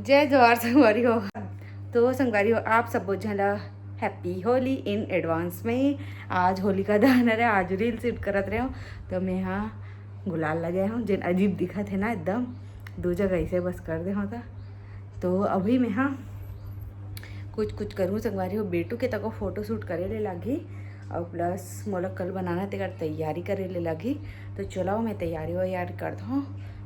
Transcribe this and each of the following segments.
जय जोहार संगवारी हो। तो संगवारी हो आप सब झला हैप्पी होली इन एडवांस में। आज होली का दहन है, आज रील शूट करत रहे हो तो मैं यहाँ गुलाल लगे हूँ जिन अजीब दिखा थे ना एकदम दो जगह ऐसे बस कर दे होता। तो अभी मैं यहाँ कुछ करूँ संगवारी हो, बेटू के तक फोटो शूट करे ले लगी और प्लस मोला कल बनाना तेकर तैयारी करे ले लगी। तो चलो मैं तैयारी वैयारी करता हूँ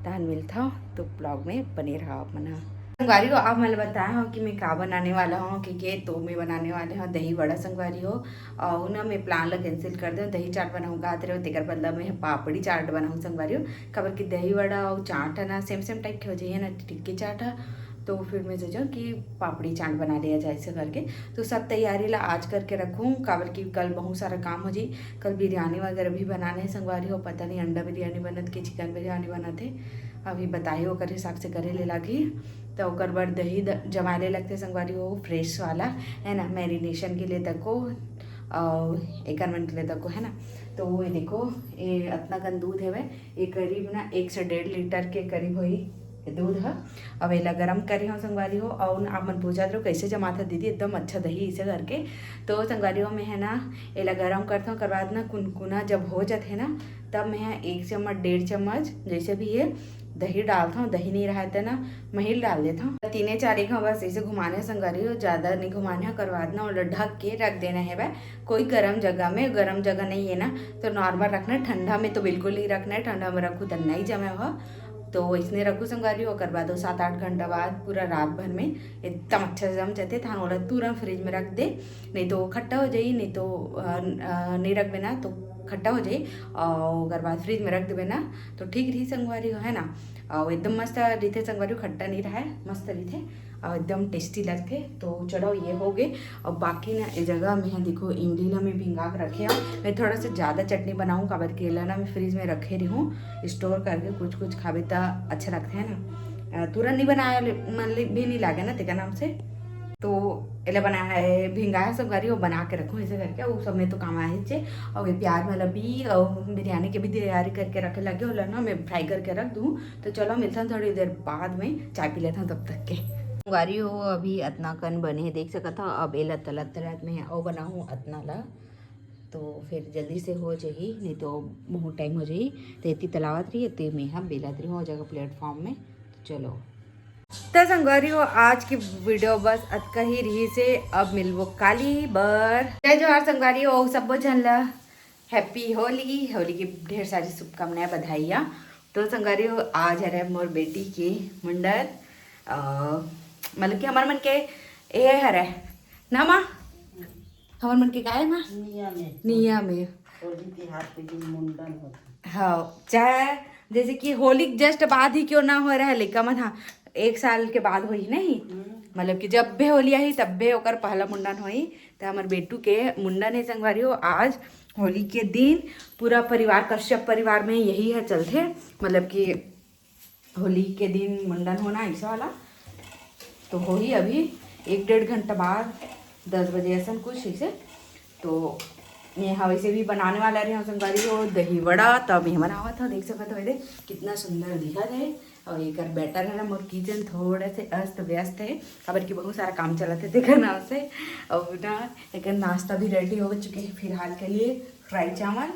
तहन मिलता हूँ। तो ब्लॉग में बने रहा आप मना संगवारी हो। आप मैंने बताया हो कि मैं क्या बनाने वाला हूँ कि तो मैं बनाने वाले हूँ दही वड़ा संगवारी हो। और ना मैं प्लान ला कैंसिल कर दूँ, दही चाट बनाऊँगा आते रहो तेकर बदला मैं पापड़ी चाट बनाऊँ संगवारी हो। खबर कि दही वड़ा और चाट है ना सेम टाइप के हो जाइए ना टिक्की चाट है। तो फिर मैं सोचा कि पापड़ी चाट बना लिया जाए ऐसे करके। तो सब तैयारी ला आज करके रखूँ काबर कि कल बहुत सारा काम हो जाए। कल बिरयानी वगैरह भी बनाने हैं संगवारी हो, पता नहीं अंडा बिरयानी बनत कि चिकन बिरयानी बनत है अभी बताइए ओकर हिसाब से करे ले लगी। तो ओकर बाद दही जमाने लगते संगवारी हो फ्रेश वाला है ना, मैरिनेशन के लिए तक को और एक मिनट के लिए तक को है ना। तो ये देखो ये इतना कन दूध है वह ये करीब ना 1 से 1.5 लीटर के करीब हुई दूध है। अब एला गरम करे हो संगवारी हो। और आप मन पूछा रहे कैसे जमाता दीदी एकदम अच्छा दही इसे करके। तो संगवारी हो मैं है ना एला गरम करता हूँ, कर बाद ना कुनकुना जब हो जाते है ना तब मैं 1 चम्मच 1.5 चम्मच जैसे भी ये दही डालता हूँ। दही नहीं रहा था ना महिल डाल देता हूँ 3-4 एक बस ऐसे घुमाने संगवारी हो, ज़्यादा नहीं घुमाने कर बाद ना और ढक के रख देना है वह कोई गर्म जगह में। गर्म जगह नहीं है ना तो नॉर्मल रखना है, ठंडा में तो बिल्कुल नहीं रखना है, ठंडा में रखूँ तो नहीं जमे हुआ। तो इसने रखू संगवारी हो कर बाद 7-8 घंटा बाद पूरा रात भर में एकदम अच्छा से जम जाते थान वाला तुरंत फ्रिज में रख दे, नहीं तो खट्टा हो जाए, नहीं तो नहीं रख देना तो खट्टा हो जाए। और अगर बाद फ्रिज में रख देवे ना तो ठीक रही संगवारी हो है ना। और एकदम मस्त रीते संगवारी हो, खट्टा नहीं रहा है मस्त रीते और एकदम टेस्टी लगते। तो चलो ये हो गए। और बाकी ना इस जगह में देखो इमली ला मैं भिंगा के रखे हूँ। मैं थोड़ा सा ज़्यादा चटनी बनाऊँ काबर केला ना मैं फ्रिज में रखे रही हूँ स्टोर करके, कुछ खावे तो अच्छा लगता है ना। तुरंत नहीं बनाया मन भी नहीं लागे ना तेका नाम से। तो एला बनाया है भिंगाया सब करी वो बना के रखूँ ऐसे करके वो सब में तो काम आए चे। और ये प्याज वाला भी और बिरयानी की भी तैयारी करके रखे लगे होला ना मैं फ्राई करके रख दूँ। तो चलो मिलता हूँ थोड़ी देर बाद में चाय पी लेता हूँ तब तक के गारी हो। अभी अतना कन बने देख सकता था। अब एला तलत में और बनाऊँ अतना ला तो फिर जल्दी से हो जाही, नहीं तो बहुत टाइम हो जाही। तो इतनी तलावत रही इतनी मैं हम बेलात रही हो जाएगा प्लेटफॉर्म में। तो चलो तो संगवारी हो आज की वीडियो बस अतका ही रही से। अब मिलवो काली बर। जय जोहार संगवारी हो सब जन ला हैप्पी होली। होली की ढेर सारी शुभकामनाएं बधाइयाँ। तो संगवारी हो आज है मोर बेटी के मुंडन, मतलब कि हमार मन के ये हरे ना माँ हमार मन के गाय माँ निया में हाँ चाहे जैसे कि होली जस्ट बाद ही क्यों ना हो रहा है लेकिन मन हाँ 1 साल के बाद हुई नहीं, मतलब कि जब भी होली आई तब भी ओकर पहला मुंडन हुई। तो हमारे बेटू के मुंडन है संगवारी हो आज होली के दिन। पूरा परिवार कश्यप परिवार में यही है चलते, मतलब कि होली के दिन मुंडन होना ऐसा वाला। तो हो ही अभी 1-1.5 घंटा बाद 10 बजे ऐसा कुछ ऐसे। तो मैं हाँ वैसे भी बनाने वाला रही हूँ संगवारी हो दही वड़ा। तब मैं बनावा था देख सकते हो कितना सुंदर दिखा है। और एक बेटर है ना मोर किचन थोड़े से अस्त व्यस्त है खबर की बहुत सारा काम चला थे देखा नाम से। और ना एक नाश्ता भी रेडी हो चुके हैं फिलहाल के लिए फ्राई चावल।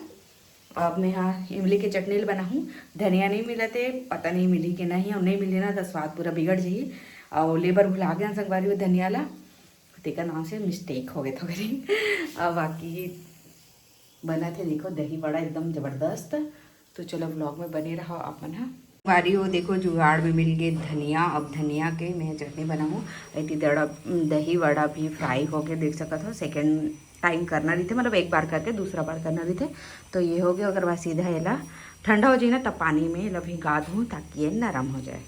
अब मैं यहाँ इमली की चटनी बनाऊँ, धनिया नहीं मिला थे पता नहीं मिली कि नहीं और नहीं मिली ना तो स्वाद पूरा बिगड़ जाइए। और लेबर भुला गया संगवारी हो धनिया ला तेका नाम से मिस्टेक हो गए थोड़ी। और बाकी बना थे देखो दही बड़ा एकदम ज़बरदस्त। तो चलो ब्लॉग में बने रहो अपन। हाँ वारी हो देखो जुगाड़ में मिल गए धनिया। अब धनिया के मैं चटनी बनाऊँ इतनी दही वड़ा भी फ्राई हो के देख सकता हो। सेकेंड टाइम करना रही थे, मतलब एक बार करके दूसरा बार करना रही थे। तो ये हो गया अगर बाद सीधा एला ठंडा हो जाए ना तब पानी में एला भिगा दूँ ताकि ये नरम हो जाए।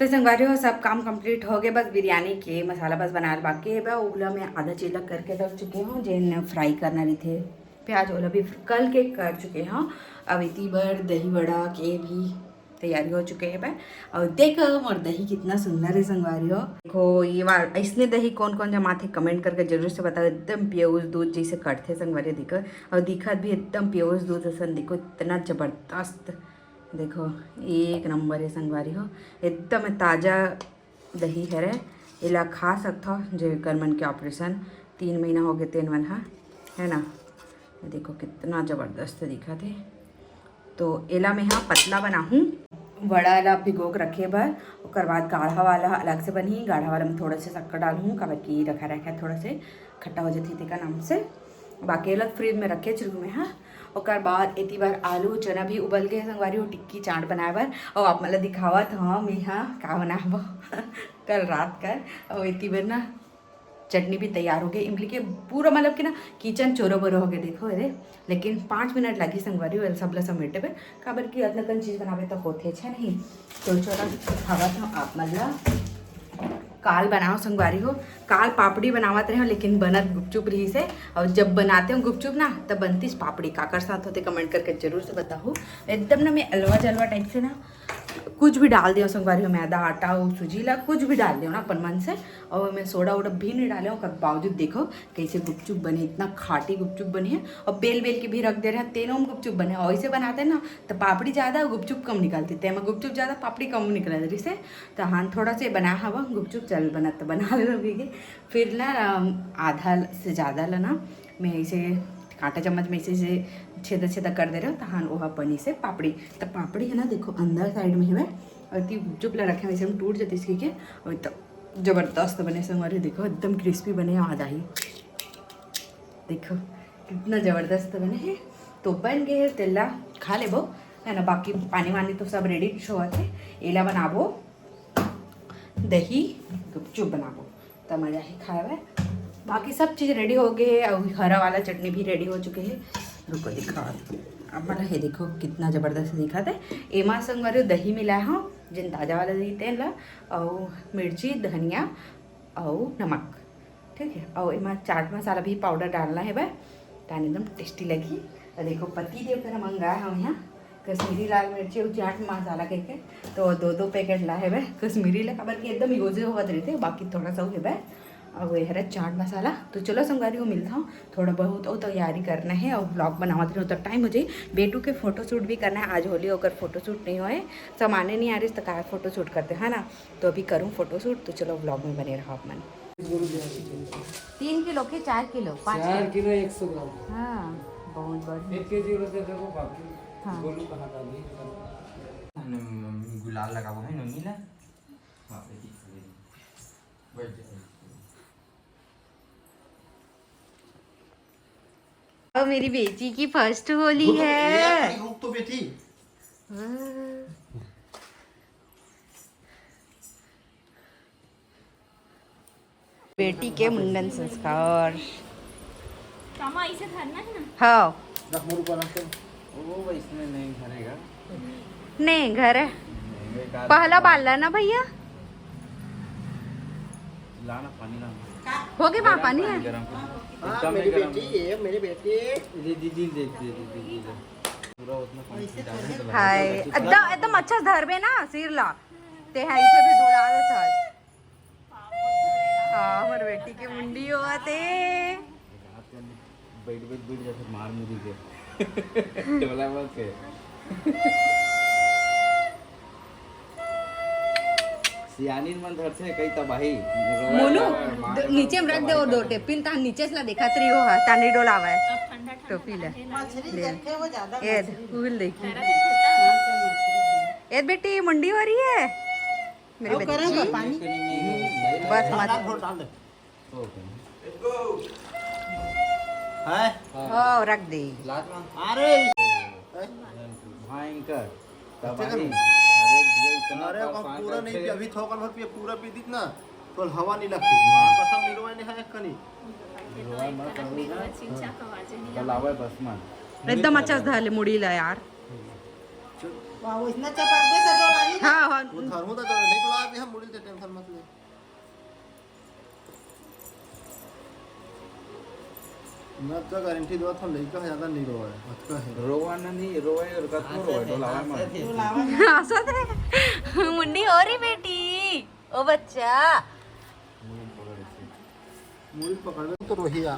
तो संगवारी हो सब काम कंप्लीट हो गए, बस बिरयानी के मसाला बस बना बाकी है। उबला मैं आधा चीलक करके रख चुकी हूँ जिन फ्राई करना रही थे प्याज वाला भी कल के कर चुके हैं। अब इतनी बार दही वड़ा के भी तैयारी हो चुके हैं। और देखो और दही कितना सुंदर है संगवारी हो। देखो ये बार इसने दही कौन कौन जमाते कमेंट करके जरूर से बताओ। एकदम प्योज दूध जैसे कटते संगवारी दिखो और दिखत भी एकदम प्योज दूध जैसा देखो इतना ज़बरदस्त। देखो एक नंबर है संगवारी हो एकदम ताज़ा दही है रे इला खा सकता जो कर मन के ऑपरेशन 3 महीना हो गए तेन मन है ना। देखो कितना ज़बरदस्त दिखा थे। तो एला में हाँ पतला बनाऊँ वड़ा ला भिगो के रखे बर और बाद गाढ़ा वाला अलग से बनी। गाढ़ा वाला में थोड़ा सा शक्कर डालूँ काबर की रखा रखा थोड़ा से खट्टा हो जाती थी का नाम से। बाकी अलग फ्रिज में रखे चिड़ू में हाँ। और बाद इतनी बार आलू चना भी उबल के संगवारी हो टिक्की चाट बनाए बर और आप मतलब दिखावत हाँ मैं हाँ का बनाबो कल रात कर। और इतनी बार ना चटनी भी तैयार हो गई इमली के पूरा मतलब कि ना किचन चोरो बोरो हो गए देखो अरे। लेकिन 5 मिनट लगी संगवारी हो सब ला समेटे पे काबर की अदना कन चीज़ बनावे तो होते अच्छा नहीं। तो चलो दिखावत हूँ आप मतलब काल बनाओ संगवारी हो। काल पापड़ी बनावत रहे हो लेकिन बनत गुपचुप रही से। और जब बनाते हो गुपचुप ना तब बनती पापड़ी काकर साथ होते कमेंट करके जरूर से बताओ। एकदम ना मैं अलवा जलवा टाइप से ना कुछ भी डाल दियो संगवारी हो मैदा आटा और सूजी ला कुछ भी डाल दियो ना अपन मन से। और मैं सोडा वोडा भी नहीं डाले कर बावजूद देखो कैसे गुपचुप बने इतना खाटी गुपचुप बनी है। और बेल बेल के भी रख दे रहे हैं तेनों में गुपचुप बने ऐसे बनाते हैं ना तो पापड़ी ज़्यादा गुपचुप कम निकलती थे। मैं गुपचुप ज़्यादा पापड़ी कम निकल रही से। तो हाँ थोड़ा से बना हवा गुपचुप चल बना तो बना लोगे। फिर ना आधा से ज़्यादा लेना मैं इसे कांटा चम्मच में इसे छेदा छेदा कर दे रहे हो तो हाँ वह बनी से पापड़ी। तो पापड़ी है ना देखो अंदर साइड में है और इतनी गुपचुप ला रखे वैसे हम टूट जाती इसकी के। और तो ज़बरदस्त बने से हमारे देखो एकदम क्रिस्पी बने आधा ही देखो कितना ज़बरदस्त बने हैं। तो बन गए तेला खा ले वो है ना। बाकी पानी वानी तो सब रेडी शो थे एला बनाबो दही गुपचुप बनाबो तो मज़ा ही खाए हुए। बाकी सब चीज़ रेडी हो गए और हरा वाला चटनी भी रेडी हो चुके हैं। रुको दिखा अब मतलब ये देखो कितना ज़बरदस्त दिखा था। एमा संगवारी दही मिलाया हाँ जिन ताज़ा वाला दही तेल ला और मिर्ची धनिया और नमक ठीक है। और एमा चाट मसाला भी पाउडर डालना है भाई तान एकदम टेस्टी लगी। और देखो पति देव का मंगाया हम यहाँ कश्मीरी लाल मिर्ची और चाट मसाला करके तो 2 पैकेट ला है भाई कश्मीरी ला खबर की एकदम यूज होगा रहे थे। बाकी थोड़ा सा हो है और वो है चाट मसाला। तो चलो संगवारी को मिलता हूँ थोड़ा बहुत और तैयारी करना है और ब्लॉग बनावत रहे तो टाइम मुझे बेटू के फ़ोटोशूट भी करना है। आज होली होकर फ़ोटोशूट नहीं हुए सामाने नहीं आ रही तो कहा फ़ोटोशूट करते हैं ना। तो अभी करूँ फ़ोटोशूट तो चलो ब्लॉग में बने रहो आप मन। 3 किलो के 4 किलो 4 किलो 100 ग्राम हाँ बहुत बढ़िया 1 केजी दे देबो बाकी हाँ गोलू कहां डाली गुलाल लगाबो है नोनी ला हां बैठ जा। और मेरी बेटी की फर्स्ट होली है। तो बेटी बेटी के मुंडन संस्कार मामा इसे धरना है ना। हाँ रख मोर ऊपर रख ओ भाई इसमें नहीं भरेगा नहीं घर है पहला बाल ना भैया लाना पानी लाना हो गए वहाँ पानी है। गरम हाँ मेरी बेटी ये मेरी बेटी दीदी देखती है दीदी पूरा उतना पानी डालने तो हाय एकदम एकदम अच्छा धर में ना सिर ला ते है इसे भी डोला दे था। हाँ हमारे बेटी की मुंडी हुआ थे बैठ जाते मार मुझी के टोला मत के सियानी मन धर से कई तबाही मोनू नीचे में रख दे और 2 टिफिन ता नीचे से ला देखा तरी हो हा तानी डोलावा है अब ठंडा ठंडा टोपी ले मछली देखे वो ज्यादा ए फूल देखी खेलता ए बेटी मुंडी हो रही है मेरी बच्ची पानी बस मत थोड़ा डाल दे है हो रख दे लात में अरे भयंकर तबाही अरे पूरा नहीं पी अभी थोकन भर पिए पूरा पी दी ना तो हवा नहीं लगती मां कसम निरवा नहीं है कनी चिंचा कवाजे नहीं चलावे बस में एकदम अच्छा से धर ले मुड़ी ला यार। वाह वो इतना चपक दे तो डोलाई हाँ हाँ वो धरमु तो नहीं डोला भी हम मुड़ी ते टेंशन मत ले मैं तो गारंटी दो था लइका ज्यादा नहीं रोवा है अतका है रोवाना नहीं रोए और कतो रोए डोलावा में हंसत है मुंडी हो रही बेटी ओ बच्चा मुड़ी पकड़ तो रोहिया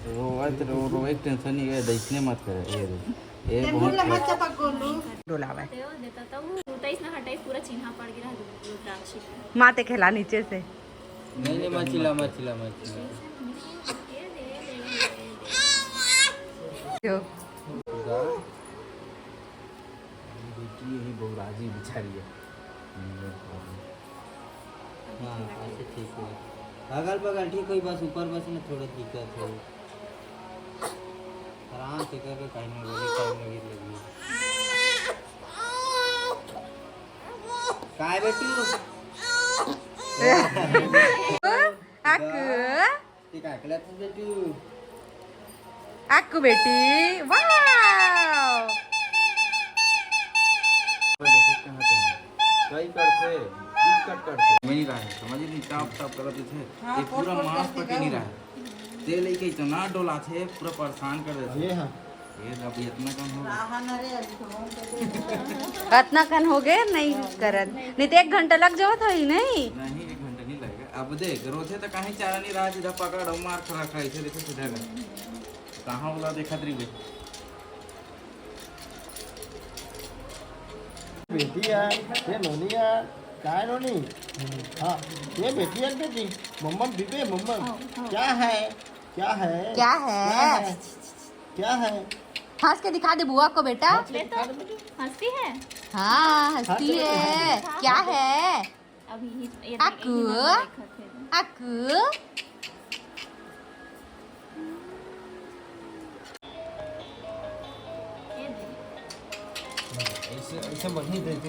रोए टेंशन नहीं है देखने मत करे ये बहुत डोलावा है देता तो हटाइस ना हटाइस पूरा चिन्हा पड़ गया रुद्राक्षी का। माते खेला नीचे से नहीं मचिला मचिला मचिला जो बेटी यही बहुराजी बिचारी है हाँ ऐसे ठीक है अगल बगल ठीक कोई बस ऊपर बस में थोड़ा दिक्कत है आराम से करके कहीं नहीं बोली टाइम लगी काय बेटू aku ठीक है kelihatan बेटू aku बेटी वाव कई करते कट करते मैं नहीं रहा है समझ नहीं टाप टाप करते थे ये पूरा मांस पके नहीं रहा है तेल लेके इतना डोला थे पूरा परेशान कर देते ये हाँ ये अभी इतना कम हो इतना कन हो गए नहीं करत नहीं तो 1 घंटा लग जाओ था ही नहीं नहीं 1 घंटा नहीं लगेगा अब देख रोथे तो कहीं चारा नहीं रहा सीधा पकड़ मार खड़ा खड़ा इसे देखो सीधा कहाँ बोला देखा तरी बे बेटी है ये नोनी है क्या है नोनी हाँ ये बेटी है बेटी मम्मा बीबे मम्मा क्या है क्या है क्या है क्या है हंस के दिखा दे बुआ को बेटा ले तो हंसती है हाँ हंसती है क्या है अभी ये आकू आकू ऐसे ऐसे मत नहीं देती